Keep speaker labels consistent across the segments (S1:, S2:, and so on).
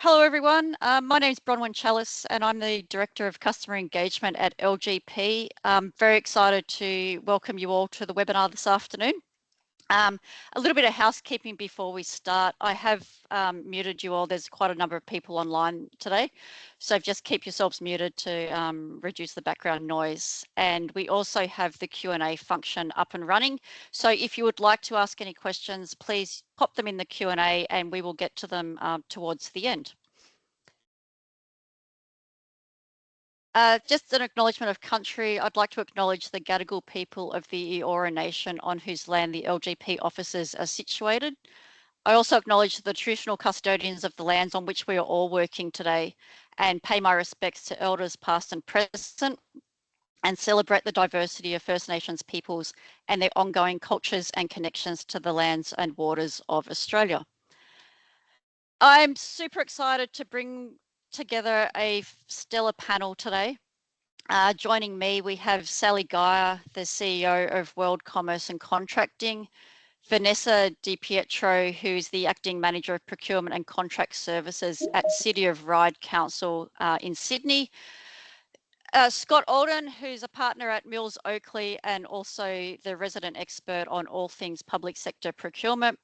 S1: Hello everyone, my name is Bronwyn Chalice and I'm the Director of Customer Engagement at LGP. I'm very excited to welcome you all to the webinar this afternoon. A little bit of housekeeping before we start. I have muted you all. There's quite a number of people online today, so just keep yourselves muted to reduce the background noise. And we also have the Q&A function up and running. So if you would like to ask any questions, please pop them in the Q&A and we will get to them towards the end. Just an acknowledgement of country. I'd like to acknowledge the Gadigal people of the Eora Nation on whose land the LGP offices are situated. I also acknowledge the traditional custodians of the lands on which we are all working today and pay my respects to elders past and present and celebrate the diversity of First Nations peoples and their ongoing cultures and connections to the lands and waters of Australia. I'm super excited to bring together a stellar panel today. Joining me, we have Sally Geyer, the CEO of World Commerce and Contracting, Vanessa Di Pietro, who's the Acting Manager of Procurement and Contract Services at City of Ryde Council in Sydney, Scott Alden, who's a partner at Mills Oakley and also the resident expert on all things public sector procurement,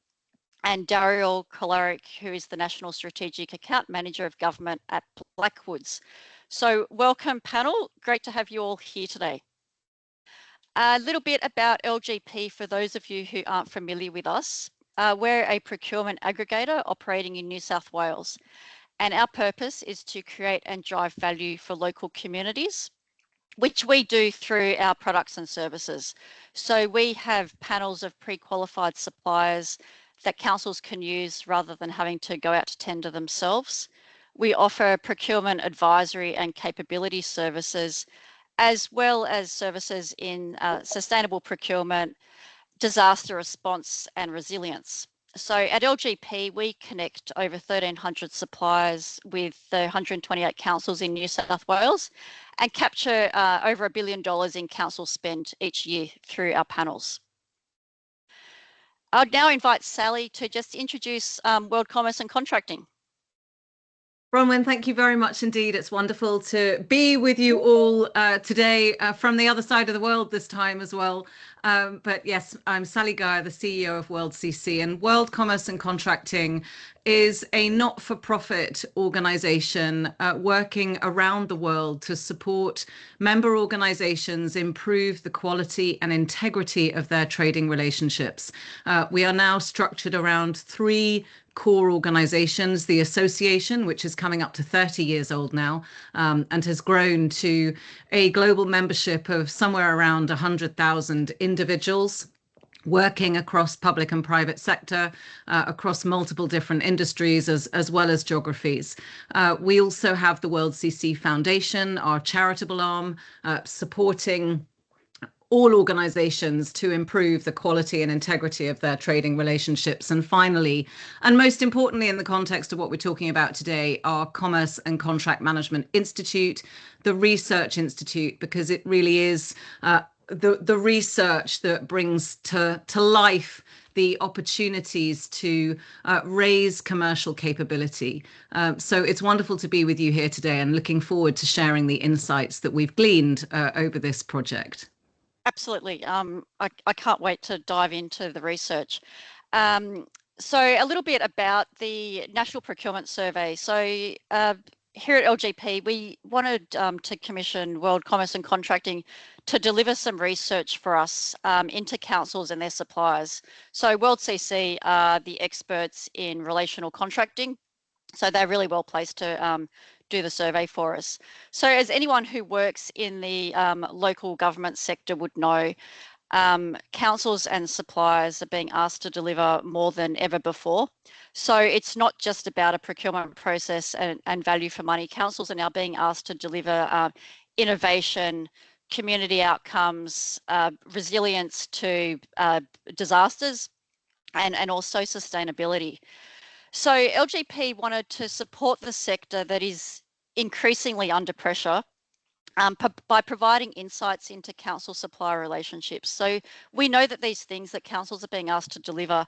S1: and Daryl Kolaric, who is the National Strategic Account Manager of Government at Blackwoods. So welcome panel, great to have you all here today. A little bit about LGP for those of you who aren't familiar with us. We're a procurement aggregator operating in New South Wales, and our purpose is to create and drive value for local communities, which we do through our products and services. So we have panels of pre-qualified suppliers that councils can use rather than having to go out to tender themselves. We offer procurement advisory and capability services, as well as services in sustainable procurement, disaster response and resilience. So at LGP, we connect over 1,300 suppliers with the 128 councils in New South Wales and capture over $1 billion in council spend each year through our panels. I'd now invite Sally to just introduce World Commerce and Contracting.
S2: Bronwyn, thank you very much indeed. It's wonderful to be with you all today from the other side of the world this time as well. But yes, I'm Sally Geyer, the CEO of World CC, and World Commerce and Contracting is a not-for-profit organisation working around the world to support member organisations improve the quality and integrity of their trading relationships. We are now structured around three core organisations: the association, which is coming up to 30 years old now, and has grown to a global membership of somewhere around 100,000 individuals working across public and private sector, across multiple different industries as well as geographies. We also have the World CC Foundation, our charitable arm, supporting all organizations to improve the quality and integrity of their trading relationships. And finally, and most importantly in the context of what we're talking about today, our Commerce and Contract Management Institute, the Research Institute, because it really is the research that brings to life the opportunities to raise commercial capability. So it's wonderful to be with you here today and looking forward to sharing the insights that we've gleaned over this project.
S1: Absolutely. I can't wait to dive into the research. So a little bit about the National Procurement Survey. So here at LGP, we wanted to commission World Commerce and Contracting to deliver some research for us into councils and their suppliers. So World CC are the experts in relational contracting, so they're really well placed to do the survey for us. So as anyone who works in the local government sector would know, councils and suppliers are being asked to deliver more than ever before. So it's not just about a procurement process and value for money. Councils are now being asked to deliver innovation, community outcomes, resilience to disasters, and also sustainability. So LGP wanted to support the sector that is increasingly under pressure by providing insights into council-supplier relationships. So we know that these things that councils are being asked to deliver,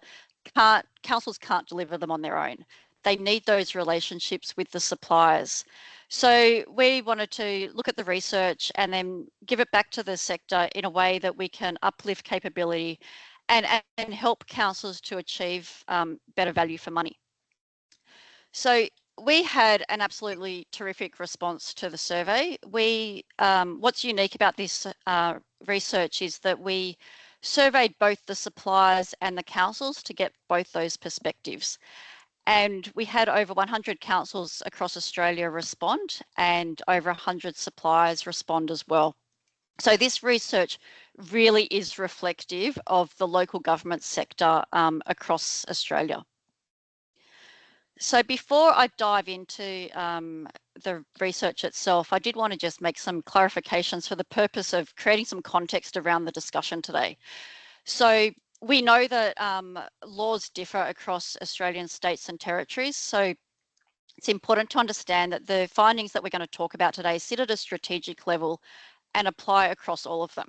S1: councils can't deliver them on their own. they need those relationships with the suppliers. So we wanted to look at the research and then give it back to the sector in a way that we can uplift capability and help councils to achieve better value for money. So we had an absolutely terrific response to the survey. What's unique about this research is that we surveyed both the suppliers and the councils to get both those perspectives. And we had over 100 councils across Australia respond and over 100 suppliers respond as well. So this research really is reflective of the local government sector across Australia. So before I dive into the research itself, I did want to just make some clarifications for the purpose of creating some context around the discussion today. So we know that laws differ across Australian states and territories. So it's important to understand that the findings that we're going to talk about today sit at a strategic level and apply across all of them.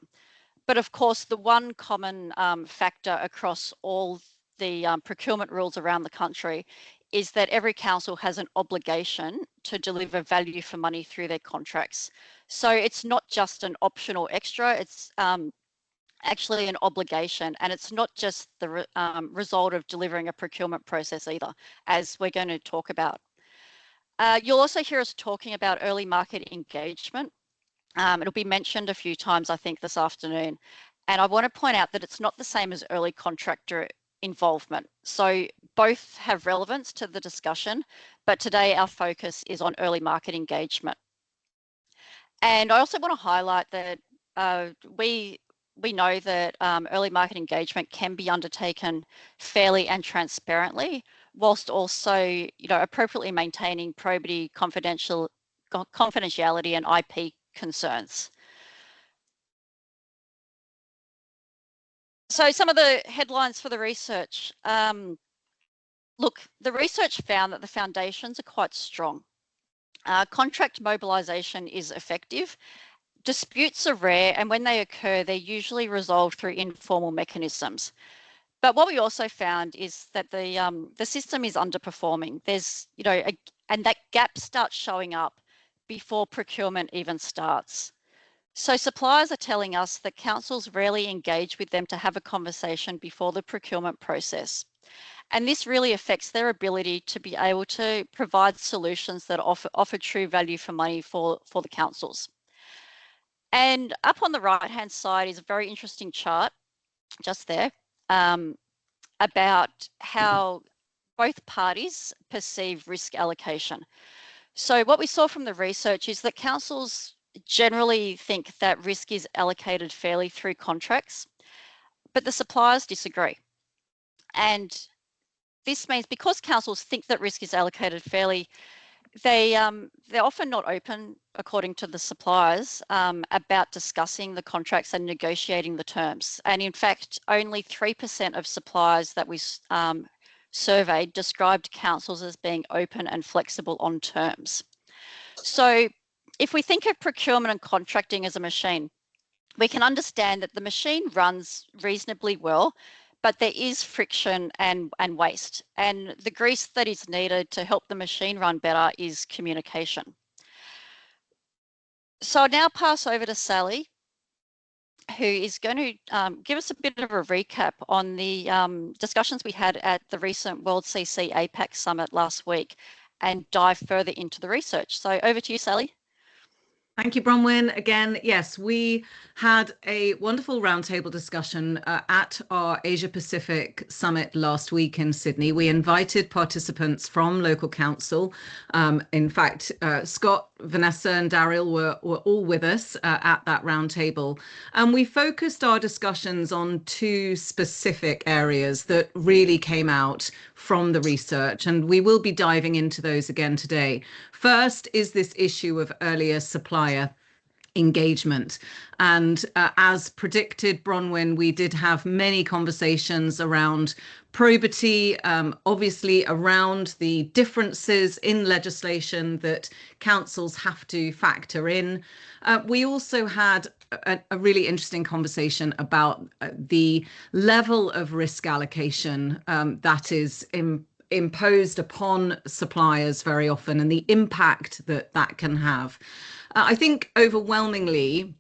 S1: But of course, the one common factor across all the procurement rules around the country is that every council has an obligation to deliver value for money through their contracts. So it's not just an optional extra, it's actually an obligation, and it's not just the result of delivering a procurement process either, as we're going to talk about. You'll also hear us talking about early market engagement. It'll be mentioned a few times, I think, this afternoon. And I want to point out that it's not the same as early contractor involvement. So both have relevance to the discussion, but today our focus is on early market engagement. And I also want to highlight that we know that early market engagement can be undertaken fairly and transparently, whilst also, appropriately maintaining probity, confidentiality, and IP concerns. So some of the headlines for the research. Look, the research found that the foundations are quite strong. Contract mobilisation is effective. Disputes are rare, and when they occur, they're usually resolved through informal mechanisms. But what we also found is that the system is underperforming. There's, and that gap starts showing up before procurement even starts. So suppliers are telling us that councils rarely engage with them to have a conversation before the procurement process. And this really affects their ability to be able to provide solutions that offer true value for money for the councils. And up on the right-hand side is a very interesting chart, just there, about how both parties perceive risk allocation. So what we saw from the research is that councils generally think that risk is allocated fairly through contracts, but the suppliers disagree. And this means because councils think that risk is allocated fairly, they're often not open, according to the suppliers, about discussing the contracts and negotiating the terms. And in fact, only 3% of suppliers that we surveyed described councils as being open and flexible on terms. So if we think of procurement and contracting as a machine, we can understand that the machine runs reasonably well, but there is friction and waste. And the grease that is needed to help the machine run better is communication. So I'll now pass over to Sally, who is going to give us a bit of a recap on the discussions we had at the recent World CC APAC Summit last week and dive further into the research. So over to you, Sally.
S2: Thank you, Bronwyn. Again, yes, we had a wonderful roundtable discussion at our Asia Pacific Summit last week in Sydney. We invited participants from local council. In fact, Scott, Vanessa and Daryl were all with us at that roundtable. And we focused our discussions on two specific areas that really came out from the research, and we will be diving into those again today. First is this issue of earlier supplier engagement. And as predicted, Bronwyn, we did have many conversations around probity, obviously around the differences in legislation that councils have to factor in. We also had a really interesting conversation about the level of risk allocation that is imposed upon suppliers very often, and the impact that that can have. I think overwhelmingly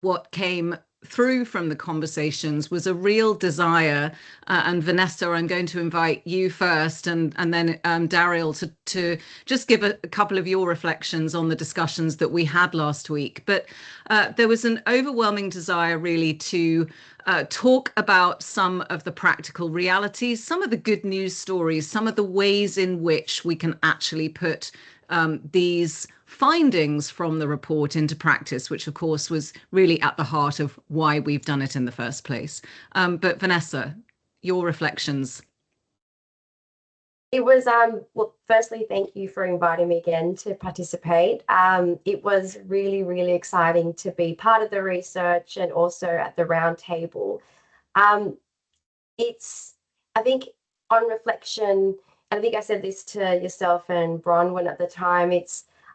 S2: what came through from the conversations was a real desire, and Vanessa, I'm going to invite you first, and then Daryl to just give a couple of your reflections on the discussions that we had last week. But there was an overwhelming desire really to talk about some of the practical realities, some of the good news stories, some of the ways in which we can actually put these findings from the report into practice, which of course was really at the heart of why we've done it in the first place. But Vanessa, your reflections.
S3: It was, well, firstly, thank you for inviting me again to participate. It was really, really exciting to be part of the research and also at the roundtable. I think on reflection, and I think I said this to yourself and Bronwyn at the time,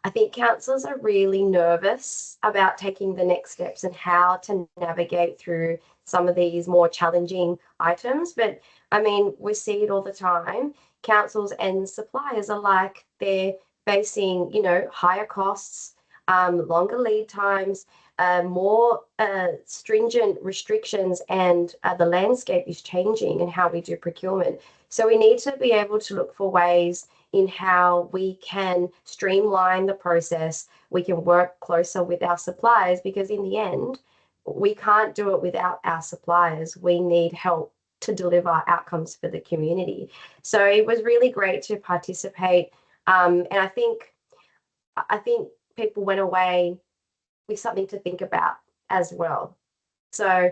S3: I think councils are really nervous about taking the next steps and how to navigate through some of these more challenging items. But I mean, we see it all the time. Councils and suppliers alike, they're facing, higher costs, longer lead times, more stringent restrictions, and the landscape is changing in how we do procurement. So we need to be able to look for ways in how we can streamline the process. We can work closer with our suppliers, because in the end, we can't do it without our suppliers. We need help to deliver outcomes for the community. So it was really great to participate. And I think people went away with something to think about as well. So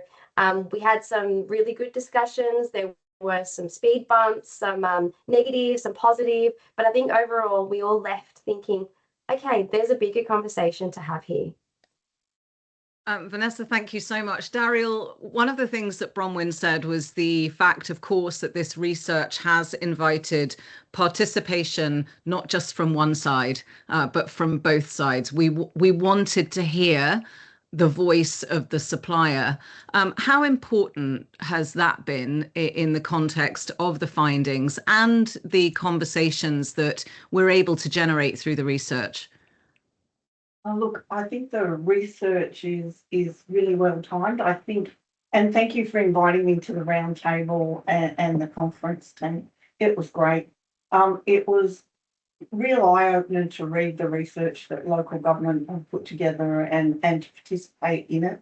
S3: we had some really good discussions. There were some speed bumps, some negative, some positive, but I think overall we all left thinking, okay, there's a bigger conversation to have here.
S2: Vanessa, thank you so much. Daryl, one of the things that Bronwyn said was the fact, of course, that this research has invited participation, not just from one side, but from both sides. We wanted to hear the voice of the supplier. How important has that been in the context of the findings and the conversations that we're able to generate through the research?
S4: Look, I think the research is really well timed. I think, and thank you for inviting me to the roundtable and the conference team. It was great. It was real eye-opening to read the research that local government have put together and to participate in it.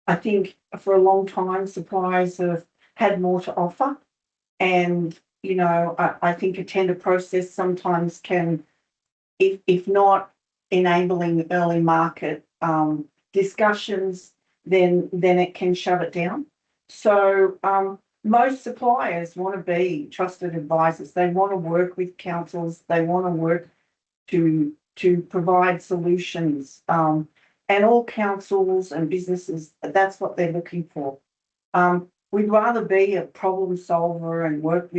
S4: I think for a long time, suppliers have had more to offer. And, I think a tender process sometimes can, if not enabling early market discussions, then it can shut it down. So most suppliers want to be trusted advisors. They want to work with councils. They want to work to provide solutions. And all councils and businesses, that's what they're looking for. We'd rather be a problem solver and work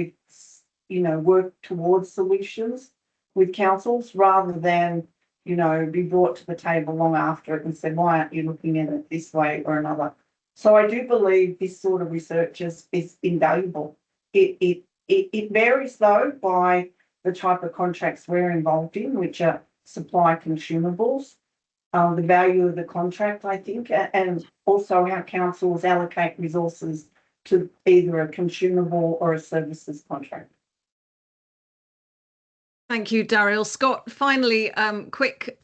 S4: towards solutions with councils rather than be brought to the table long after it and said, why aren't you looking at it this way or another? So I do believe this sort of research is invaluable. It varies though by the type of contracts we're involved in, which are supply consumables, the value of the contract, I think, and also how councils allocate resources to either a consumable or a services contract.
S2: Thank you, Daryl. Scott, finally, quick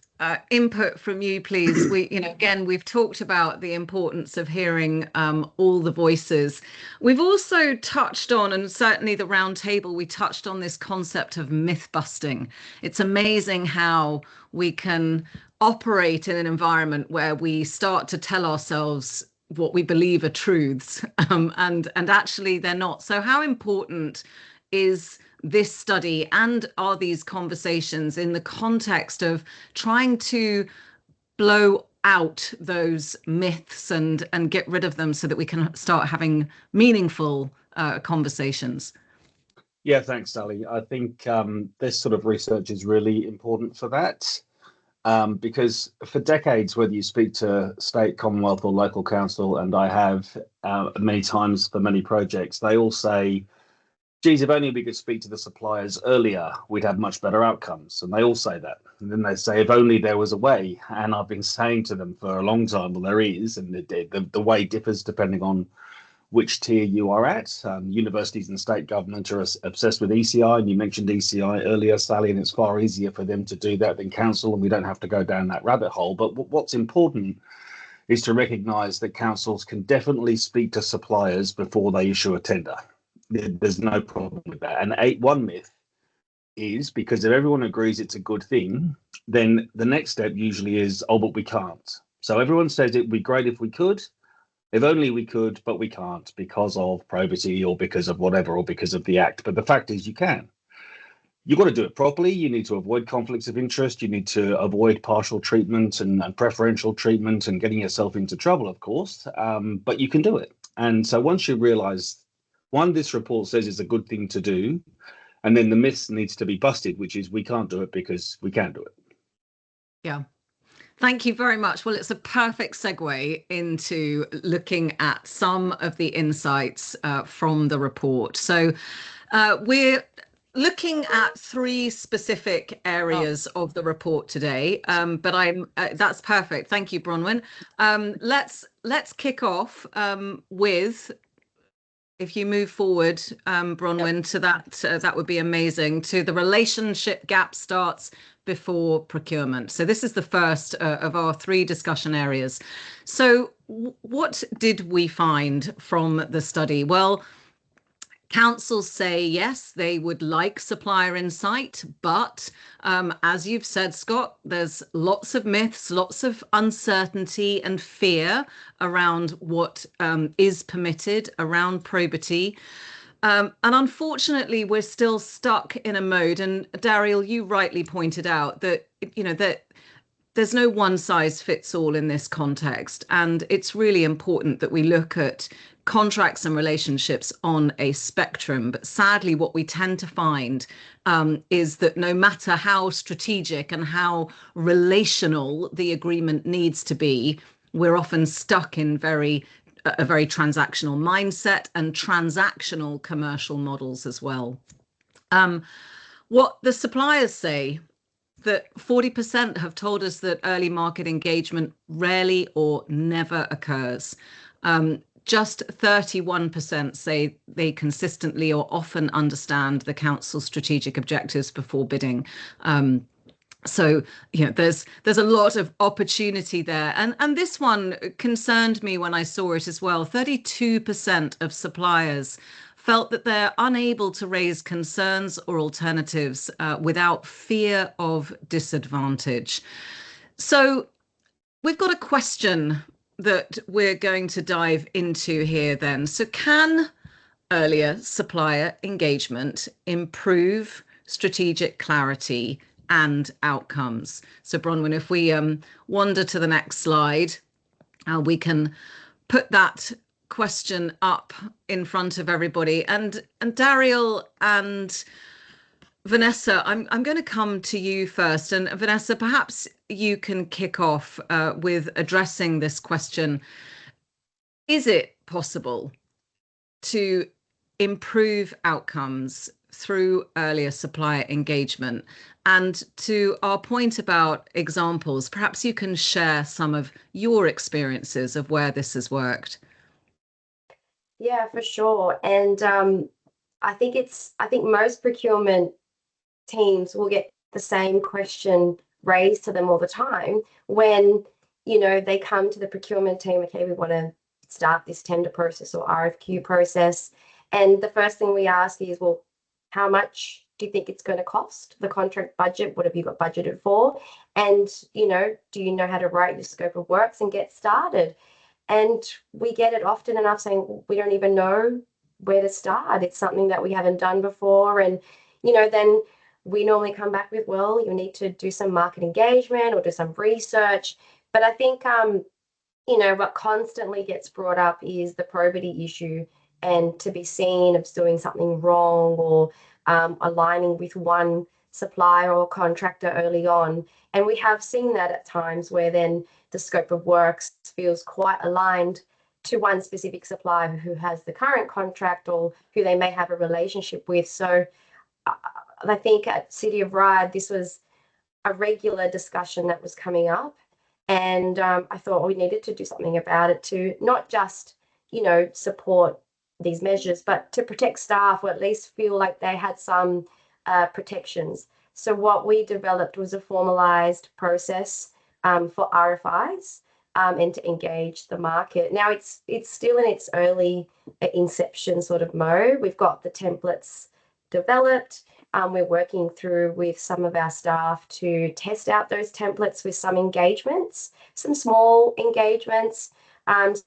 S2: input from you, please. Again, we've talked about the importance of hearing all the voices. We've also touched on, and certainly the roundtable, we touched on this concept of myth busting. It's amazing how we can operate in an environment where we start to tell ourselves what we believe are truths, and actually they're not. So how important is this study and are these conversations in the context of trying to blow out those myths and get rid of them so that we can start having meaningful conversations?
S5: Yeah, thanks, Sally. I think this sort of research is really important for that, because for decades, whether you speak to state, Commonwealth or local council, and I have many times for many projects, they all say, geez, if only we could speak to the suppliers earlier, we'd have much better outcomes. And they all say that. And then they say, if only there was a way. And I've been saying to them for a long time, well, there is. And the way differs depending on which tier you are at. Universities and state government are obsessed with ECI. And you mentioned ECI earlier, Sally, and it's far easier for them to do that than council. And we don't have to go down that rabbit hole. But what's important is to recognise that councils can definitely speak to suppliers before they issue a tender. There's no problem with that. And one myth is, because if everyone agrees it's a good thing, then the next step usually is, oh, but we can't. So everyone says it'd be great if we could, if only we could, but we can't because of probity or because of whatever, or because of the act. But the fact is you can. You've got to do it properly. You need to avoid conflicts of interest. You need to avoid partial treatment and preferential treatment and getting yourself into trouble, of course, but you can do it. And so once you realise, one, this report says it's a good thing to do, and then the myth needs to be busted, which is we can't do it because we can do it.
S2: Yeah. Thank you very much. Well, it's a perfect segue into looking at some of the insights from the report. So we're looking at 3 specific areas of the report today, but that's perfect. Thank you, Bronwyn. Let's kick off with, if you move forward, Bronwyn, to that would be amazing, to the relationship gap starts before procurement. So this is the first of our 3 discussion areas. So what did we find from the study? Well, councils say, yes, they would like supplier insight, but as you've said, Scott, there's lots of myths, lots of uncertainty and fear around what is permitted, around probity. And unfortunately, we're still stuck in a mode. And Daryl, you rightly pointed out that, that there's no one size fits all in this context. And it's really important that we look at contracts and relationships on a spectrum. But sadly, what we tend to find is that no matter how strategic and how relational the agreement needs to be, we're often stuck in a very transactional mindset and transactional commercial models as well. What the suppliers say, that 40% have told us that early market engagement rarely or never occurs. Just 31% say they consistently or often understand the council's strategic objectives before bidding. So, there's a lot of opportunity there. And this one concerned me when I saw it as well. 32% of suppliers felt that they're unable to raise concerns or alternatives without fear of disadvantage. So we've got a question that we're going to dive into here then. So can earlier supplier engagement improve strategic clarity and outcomes? So Bronwyn, if we wander to the next slide, we can put that question up in front of everybody. And Daryl and Vanessa, I'm going to come to you first. And Vanessa, perhaps you can kick off with addressing this question. Is it possible to improve outcomes through earlier supplier engagement? And to our point about examples, perhaps you can share some of your experiences of where this has worked.
S3: Yeah, for sure. And I think most procurement teams will get the same question raised to them all the time when, they come to the procurement team, okay, we want to start this tender process or RFQ process. And the first thing we ask is, well, how much do you think it's going to cost? The contract budget, what have you got budgeted for? And, do you know how to write your scope of works and get started? And we get it often enough saying, well, we don't even know where to start. It's something that we haven't done before. And, then we normally come back with, well, you need to do some market engagement or do some research. But I think, what constantly gets brought up is the probity issue, and to be seen as doing something wrong or aligning with one supplier or contractor early on. And we have seen that at times where then the scope of works feels quite aligned to one specific supplier who has the current contract or who they may have a relationship with. So I think at City of Ryde, this was a regular discussion that was coming up. And I thought we needed to do something about it to not just, you know, support these measures, but to protect staff, or at least feel like they had some protections. So what we developed was a formalized process for RFIs and to engage the market. Now it's still in its early inception sort of mode. We've got the templates developed. We're working through with some of our staff to test out those templates with some engagements, some small engagements.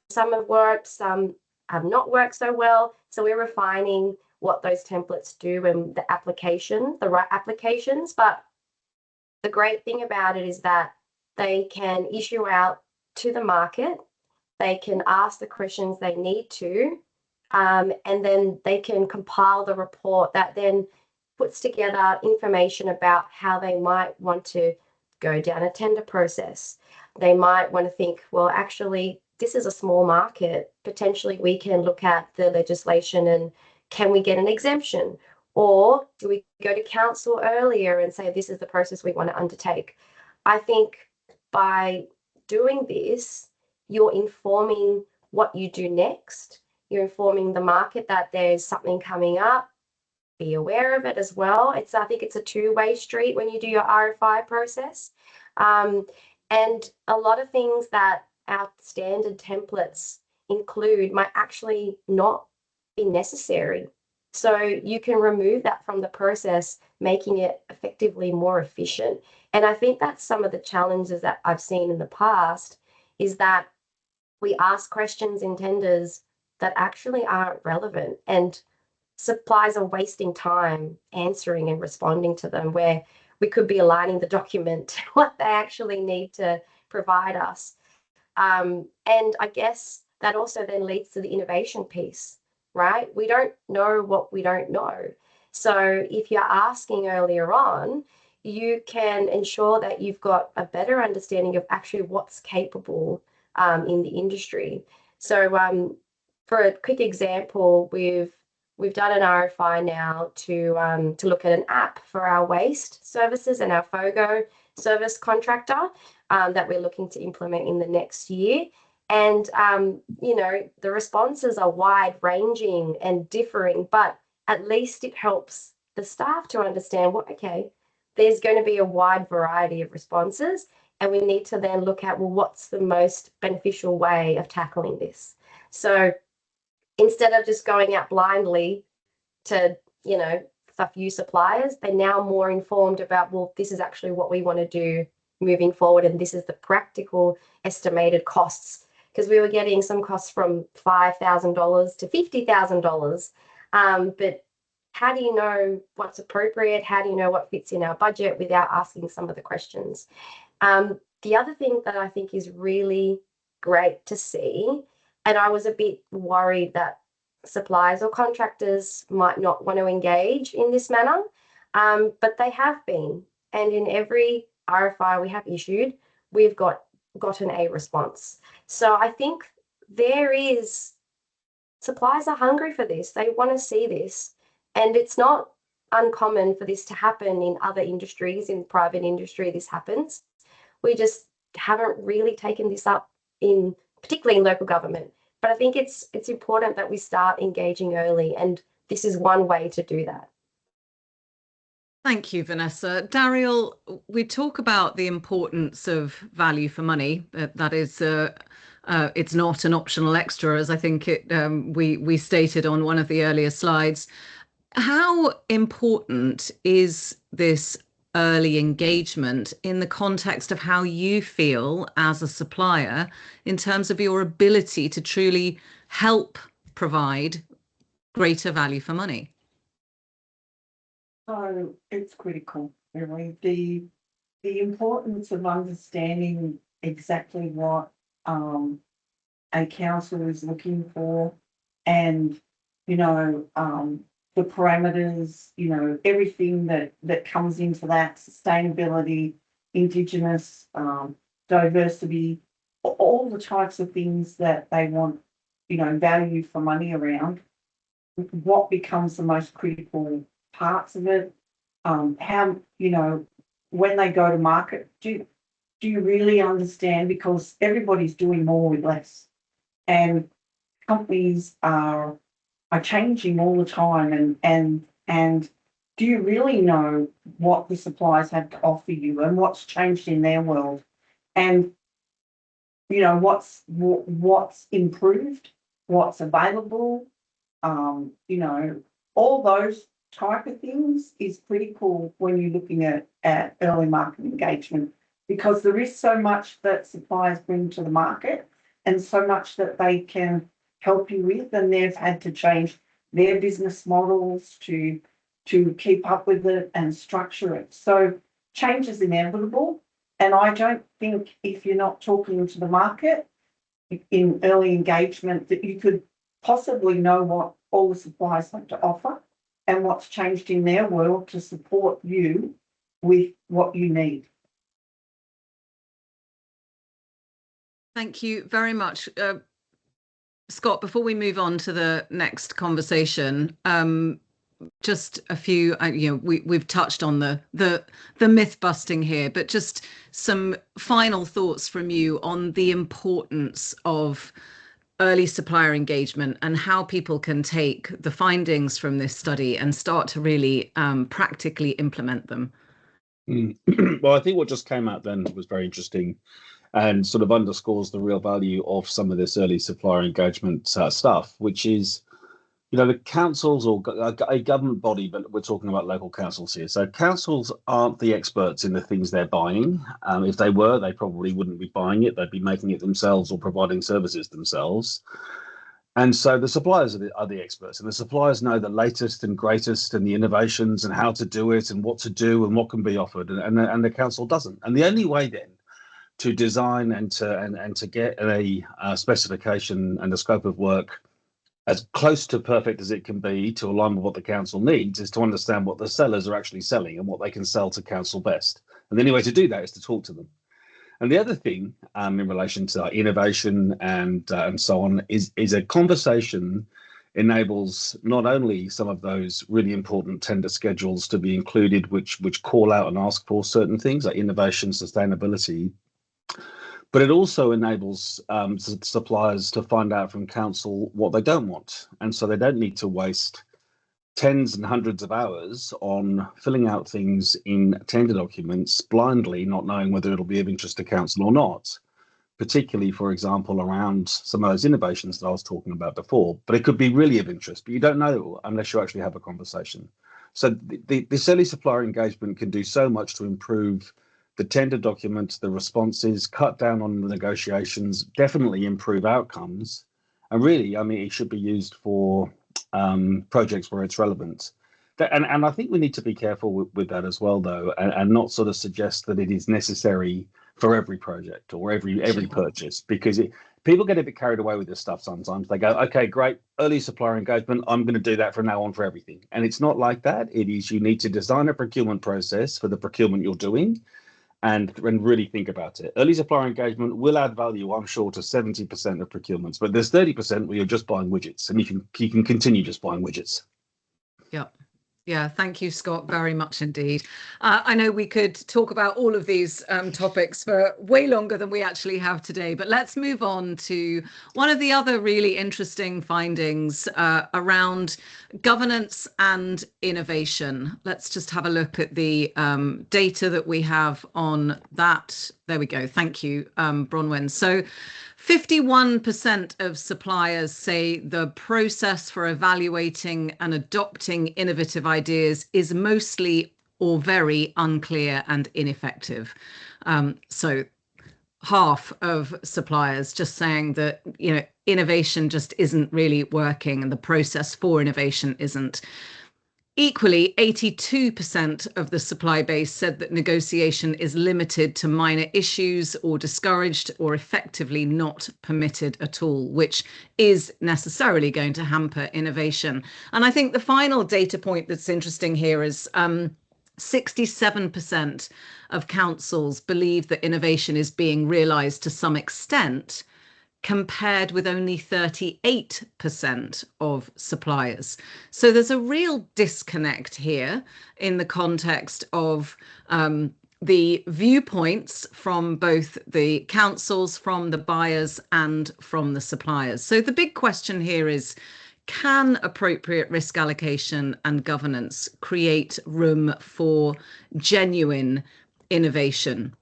S3: Some have worked, some have not worked so well. So we're refining what those templates do and the right applications. But the great thing about it is that they can issue out to the market. They can ask the questions they need to, and then they can compile the report that then puts together information about how they might want to go down a tender process. They might want to think, well, actually, this is a small market. Potentially, we can look at the legislation and can we get an exemption? Or do we go to council earlier and say, this is the process we want to undertake? I think by doing this, you're informing what you do next. You're informing the market that there's something coming up. Be aware of it as well. I think it's a two-way street when you do your RFI process. And a lot of things that our standard templates include might actually not be necessary. So you can remove that from the process, making it effectively more efficient. And I think that's some of the challenges that I've seen in the past, is that we ask questions in tenders that actually aren't relevant, and suppliers are wasting time answering and responding to them, where we could be aligning the document to what they actually need to provide us. And I guess that also then leads to the innovation piece, right? We don't know what we don't know. So if you're asking earlier on, you can ensure that you've got a better understanding of actually what's capable in the industry. So for a quick example, we've done an RFI now to look at an app for our waste services and our FOGO service contractor that we're looking to implement in the next year. And, you know, the responses are wide ranging and differing, but at least it helps the staff to understand what, okay, there's going to be a wide variety of responses, and we need to then look at, well, what's the most beneficial way of tackling this? So instead of just going out blindly to, you know, a few suppliers, they're now more informed about, well, this is actually what we want to do moving forward, and this is the practical estimated costs. Because we were getting some costs from $5,000 to $50,000. But how do you know what's appropriate? How do you know what fits in our budget without asking some of the questions? The other thing that I think is really great to see, and I was a bit worried that suppliers or contractors might not want to engage in this manner, but they have been. And in every RFI we have issued, we've gotten a response. So I think suppliers are hungry for this. They want to see this. And it's not uncommon for this to happen in other industries. In private industry, this happens. We just haven't really taken this up particularly in local government. But I think it's important that we start engaging early, and this is one way to do that.
S2: Thank you, Vanessa. Daryl, we talk about the importance of value for money. That is, it's not an optional extra, as I think we stated on one of the earlier slides. How important is this early engagement in the context of how you feel as a supplier in terms of your ability to truly help provide greater value for money?
S4: So it's critical, really. The importance of understanding exactly what a council is looking for, and, you know, the parameters, you know, everything that comes into that: sustainability, Indigenous, diversity, all the types of things that they want value for money around, what becomes the most critical parts of it? How, when they go to market, do you really understand? Because everybody's doing more with less, and companies are changing all the time, and do you really know what the suppliers have to offer you and what's changed in their world, and what's improved, what's available, all those type of things is critical when you're looking at early market engagement, because there is so much that suppliers bring to the market and so much that they can help you with, and they've had to change their business models to keep up with it and structure it. So change is inevitable, and I don't think if you're not talking to the market in early engagement that you could possibly know what all the suppliers have to offer and what's changed in their world to support you with what you need.
S2: Thank you very much. Scott, before we move on to the next conversation, just a few, we've touched on the myth busting here, but just some final thoughts from you on the importance of early supplier engagement and how people can take the findings from this study and start to really practically implement them.
S5: Well, I think what just came out then was very interesting and sort of underscores the real value of some of this early supplier engagement stuff, which is, the councils or a government body, but we're talking about local councils here. So councils aren't the experts in the things they're buying. If they were, they probably wouldn't be buying it. They'd be making it themselves or providing services themselves. And so the suppliers are the experts, and the suppliers know the latest and greatest and the innovations and how to do it and what to do and what can be offered. And the council doesn't. And the only way then to design and to get a specification and a scope of work as close to perfect as it can be to align with what the council needs is to understand what the sellers are actually selling and what they can sell to council best. And the only way to do that is to talk to them. And the other thing in relation to innovation and so on is a conversation enables not only some of those really important tender schedules to be included, which call out and ask for certain things like innovation, sustainability, but it also enables suppliers to find out from council what they don't want. And so they don't need to waste tens and hundreds of hours on filling out things in tender documents blindly, not knowing whether it'll be of interest to council or not, particularly, for example, around some of those innovations that I was talking about before. But it could be really of interest, but you don't know unless you actually have a conversation. So this early supplier engagement can do so much to improve the tender documents, the responses, cut down on the negotiations, definitely improve outcomes. And really, it should be used for projects where it's relevant. And I think we need to be careful with that as well, though, and not sort of suggest that it is necessary for every project or every purchase, because people get a bit carried away with this stuff sometimes. They go, okay, great, early supplier engagement, I'm going to do that from now on for everything. And it's not like that. It is, you need to design a procurement process for the procurement you're doing, and really think about it. Early supplier engagement will add value, I'm sure, to 70% of procurements, but there's 30% where you're just buying widgets, and you can continue just buying widgets.
S2: Yeah, thank you, Scott, very much indeed. I know we could talk about all of these topics for way longer than we actually have today, but let's move on to one of the other really interesting findings around governance and innovation. Let's just have a look at the data that we have on that. There we go. Thank you, Bronwyn. So 51% of suppliers say the process for evaluating and adopting innovative ideas is mostly or very unclear and ineffective. So half of suppliers just saying that, innovation just isn't really working and the process for innovation isn't. Equally, 82% of the supply base said that negotiation is limited to minor issues or discouraged or effectively not permitted at all, which is necessarily going to hamper innovation. And I think the final data point that's interesting here is 67% of councils believe that innovation is being realised to some extent, compared with only 38% of suppliers. So there's a real disconnect here in the context of the viewpoints from both the councils, from the buyers, and from the suppliers. So the big question here is, can appropriate risk allocation and governance create room for genuine innovation?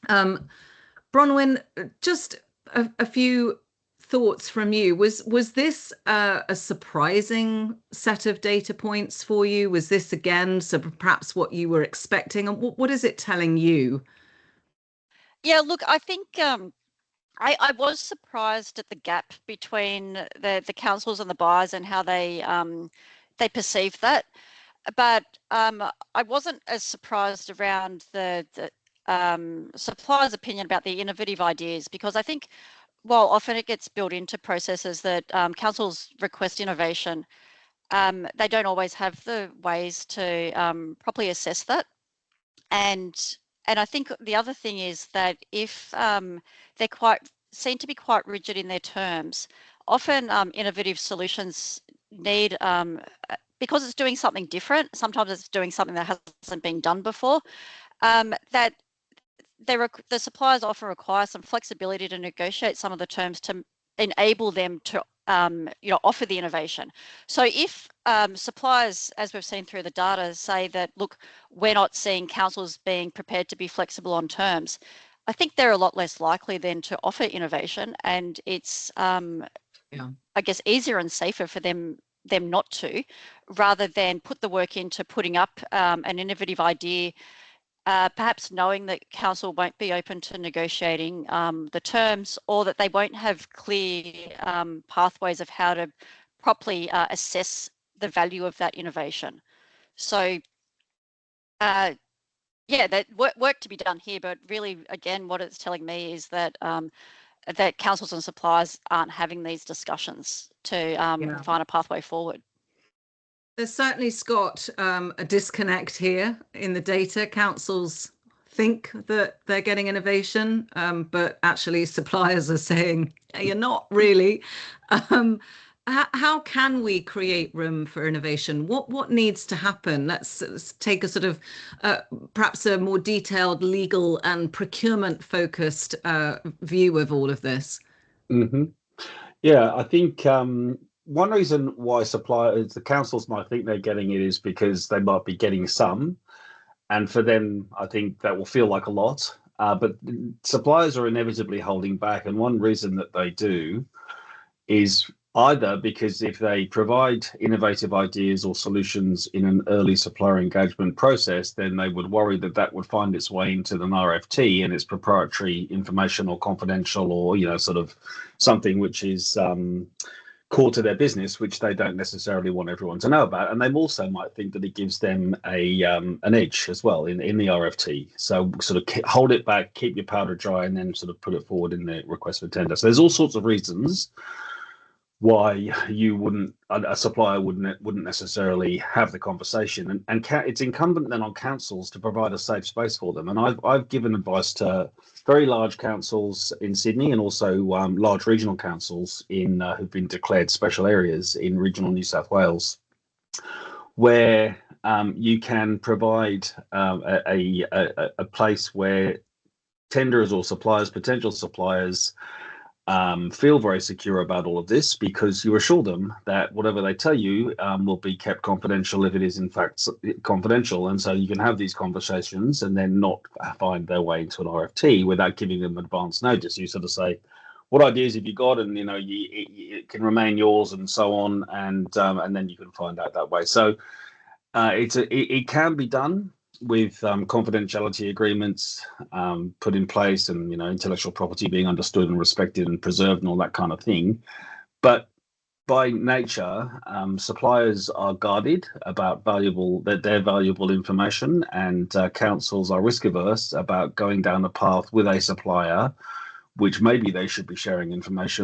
S2: Bronwyn, just a few thoughts from you. Was this a surprising set of data points for you? Was this again, so perhaps what you were expecting? And what is it telling you?
S1: Yeah, look, I think I was surprised at the gap between the councils and the buyers and how they perceived that. But I wasn't as surprised around the supplier's opinion about the innovative ideas, because I think while often it gets built into processes that councils request innovation, they don't always have the ways to properly assess that. And I think the other thing is that if they seem to be quite rigid in their terms, often innovative solutions need, because it's doing something different, sometimes it's doing something that hasn't been done before, that the suppliers often require some flexibility to negotiate some of the terms to enable them to offer the innovation. So if suppliers, as we've seen through the data, say that, look, we're not seeing councils being prepared to be flexible on terms, I think they're a lot less likely then to offer innovation, and it's I guess easier and safer for them not to, rather than put the work into putting up an innovative idea, perhaps knowing that council won't be open to negotiating the terms, or that they won't have clear pathways of how to properly assess the value of that innovation. So yeah, that work to be done here, but really, again, what it's telling me is that that councils and suppliers aren't having these discussions to find a pathway forward.
S2: There's certainly, Scott, a disconnect here in the data. Councils think that they're getting innovation, but actually suppliers are saying, you're not really. How can we create room for innovation? What needs to happen? Let's take a sort of perhaps a more detailed legal and procurement focused view of all of this.
S5: Mm-hmm. Yeah, I think one reason why the councils might think they're getting it is because they might be getting some, and for them, I think that will feel like a lot. But suppliers are inevitably holding back, and one reason that they do is either because if they provide innovative ideas or solutions in an early supplier engagement process, then they would worry that that would find its way into an RFT and it's proprietary information or confidential, or sort of something which is core to their business, which they don't necessarily want everyone to know about. And they also might think that it gives them an edge as well in the RFT. So sort of hold it back, keep your powder dry, and then sort of put it forward in the request for tender. So there's all sorts of reasons why a supplier wouldn't necessarily have the conversation, and it's incumbent then on councils to provide a safe space for them. And I've given advice to very large councils in Sydney, and also large regional councils who've been declared special areas in regional New South Wales, where you can provide a place where tenderers or potential suppliers feel very secure about all of this, because you assure them that whatever they tell you will be kept confidential if it is in fact confidential. And so you can have these conversations and then not find their way into an RFT without giving them advance notice. You sort of say, what ideas have you got? And it can remain yours, and so on, and then you can find out that way. So it can be done with confidentiality agreements put in place, and intellectual property being understood and respected and preserved and all that kind of thing. But by nature, suppliers are guarded about their valuable information, and councils are risk averse about going down a path with a supplier which maybe they should be sharing information